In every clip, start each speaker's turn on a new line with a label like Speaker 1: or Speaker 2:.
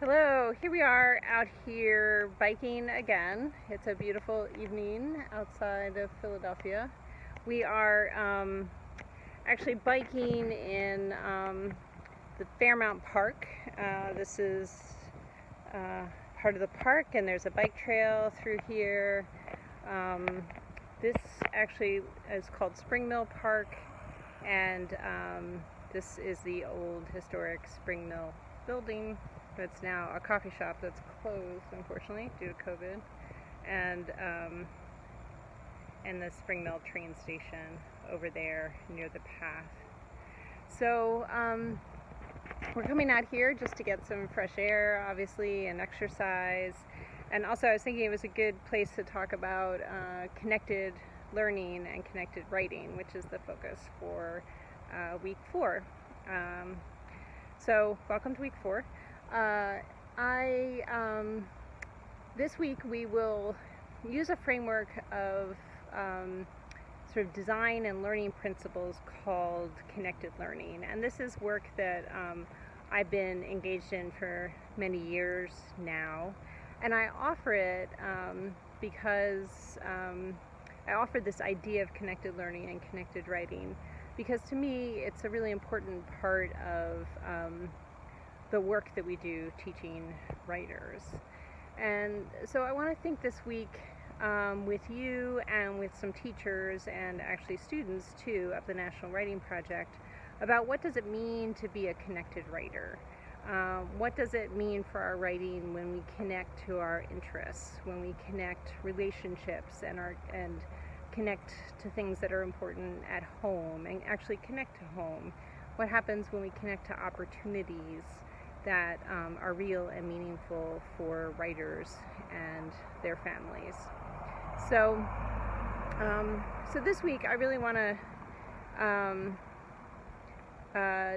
Speaker 1: Hello, here we are out here biking again. It's a beautiful evening outside of Philadelphia. We are actually biking in the Fairmount Park. This is part of the park, and there's a bike trail through here. This actually is called Spring Mill Park, and this is the old historic Spring Mill building. It's now a coffee shop that's closed, unfortunately, due to COVID, and the Spring Mill train station over there near the path. So we're coming out here just to get some fresh air, obviously, and exercise. And also I was thinking it was a good place to talk about connected learning and connected writing, which is the focus for week 4. So welcome to week 4. This week we will use a framework of sort of design and learning principles called connected learning, and this is work that I've been engaged in for many years now, and I offer it because I offer this idea of connected learning and connected writing because to me it's a really important part of the work that we do teaching writers. And so I want to think this week with you and with some teachers and actually students too of the National Writing Project about what does it mean to be a connected writer. What does it mean for our writing when we connect to our interests, when we connect relationships and connect to things that are important at home and actually connect to home? What happens when we connect to opportunities that are real and meaningful for writers and their families? So this week I really want to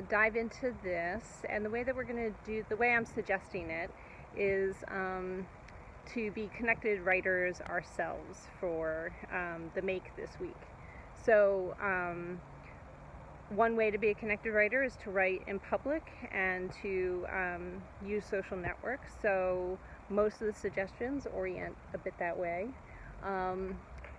Speaker 1: dive into this, and the way that we're going to do, the way I'm suggesting it is to be connected writers ourselves for the Make this week. So one way to be a connected writer is to write in public and to use social networks. So most of the suggestions orient a bit that way.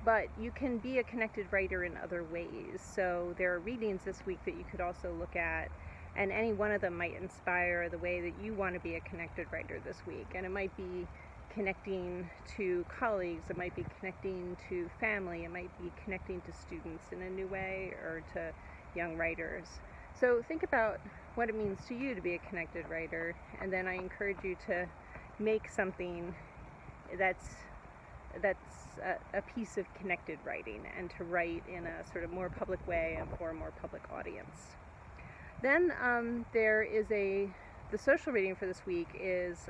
Speaker 1: But you can be a connected writer in other ways. So there are readings this week that you could also look at, and any one of them might inspire the way that you want to be a connected writer this week. And it might be connecting to colleagues, it might be connecting to family, it might be connecting to students in a new way, or to young writers. So think about what it means to you to be a connected writer, and then I encourage you to make something that's a piece of connected writing, and to write in a sort of more public way and for a more public audience. Then there is the social reading for this week is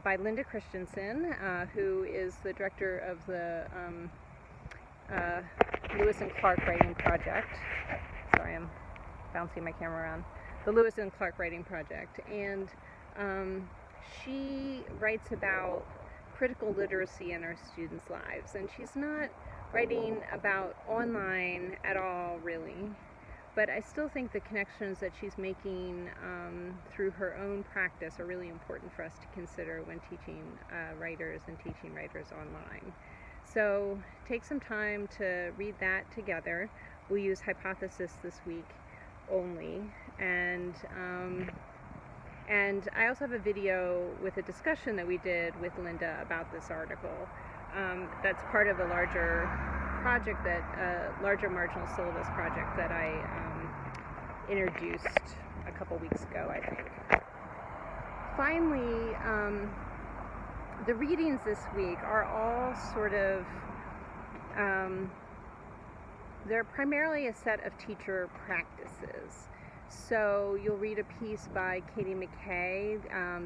Speaker 1: by Linda Christensen, who is the director of the Lewis and Clark Writing Project. Sorry, I'm bouncing my camera around. The Lewis and Clark Writing Project. And she writes about critical literacy in our students' lives. And she's not writing about online at all, really. But I still think the connections that she's making through her own practice are really important for us to consider when teaching writers and teaching writers online. So take some time to read that together. We'll use hypothesis this week only, and I also have a video with a discussion that we did with Linda about this article. That's part of a larger project, larger marginal syllabus project that I introduced a couple weeks ago, I think. Finally, the readings this week are all sort of, they're primarily a set of teacher practices. So you'll read a piece by Katie McKay.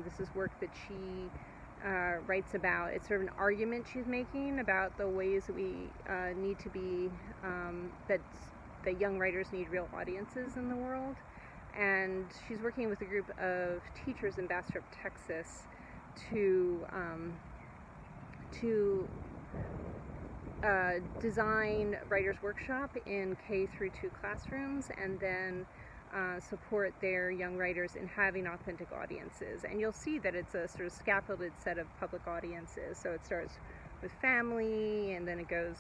Speaker 1: This is work that she writes about. It's sort of an argument she's making about the ways that we need to be, that young writers need real audiences in the world. And she's working with a group of teachers in Bastrop, Texas, to design writers' workshop in K through 2 classrooms, and then support their young writers in having authentic audiences. And you'll see that it's a sort of scaffolded set of public audiences. So it starts with family, and then it goes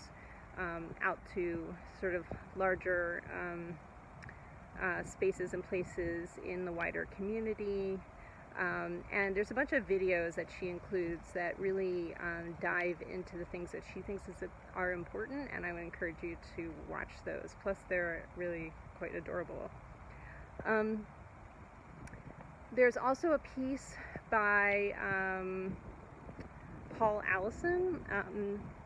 Speaker 1: out to sort of larger spaces and places in the wider community. And there's a bunch of videos that she includes that really dive into the things that she thinks are important, and I would encourage you to watch those. Plus, they're really quite adorable. There's also a piece by Paul Allison.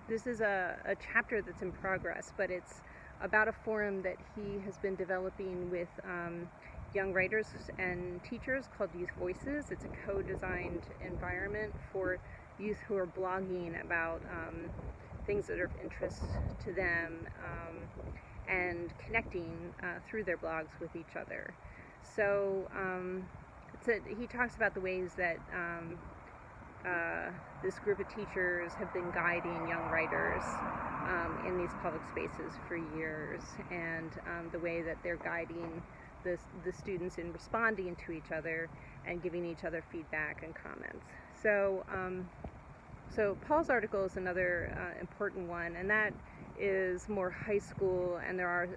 Speaker 1: This is a chapter that's in progress, but it's about a forum that he has been developing with young writers and teachers called Youth Voices. It's a co-designed environment for youth who are blogging about things that are of interest to them and connecting through their blogs with each other. So he talks about the ways that this group of teachers have been guiding young writers in these public spaces for years, and the way that they're guiding the students in responding to each other and giving each other feedback and comments. So, so Paul's article is another important one, and that is more high school, and there are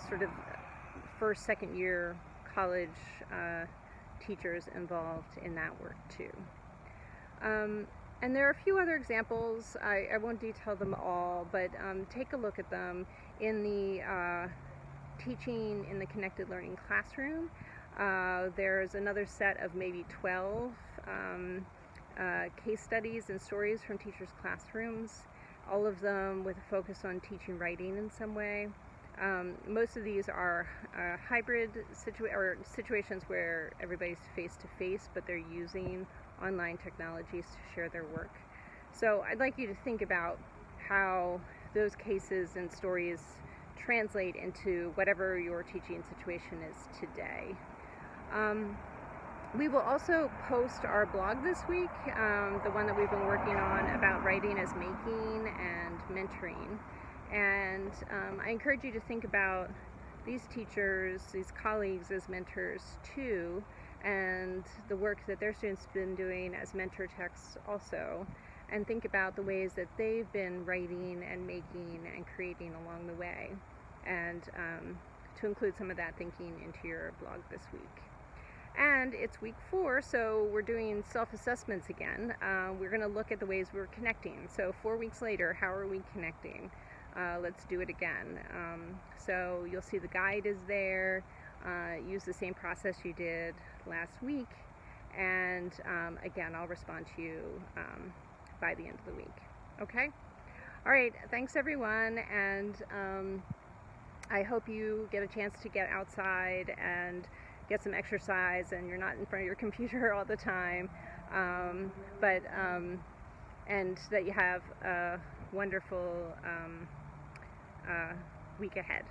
Speaker 1: sort of first, second year college teachers involved in that work too. And there are a few other examples. I won't detail them all, but take a look at them in the Teaching in the Connected Learning Classroom. There's another set of maybe 12 case studies and stories from teachers' classrooms, all of them with a focus on teaching writing in some way. Most of these are hybrid situations where everybody's face-to-face, but they're using online technologies to share their work. So I'd like you to think about how those cases and stories translate into whatever your teaching situation is today. We will also post our blog this week, the one that we've been working on about writing as making and mentoring. And I encourage you to think about these teachers, these colleagues as mentors too, and the work that their students have been doing as mentor techs also, and think about the ways that they've been writing and making and creating along the way, and to include some of that thinking into your blog this week. And it's week 4, so we're doing self-assessments again. We're going to look at the ways we're connecting. So 4 weeks later, how are we connecting? Let's do it again. So you'll see the guide is there. Use the same process you did last week, and again, I'll respond to you by the end of the week. Okay? All right, thanks everyone, and I hope you get a chance to get outside and get some exercise, and you're not in front of your computer all the time, and that you have a wonderful week ahead.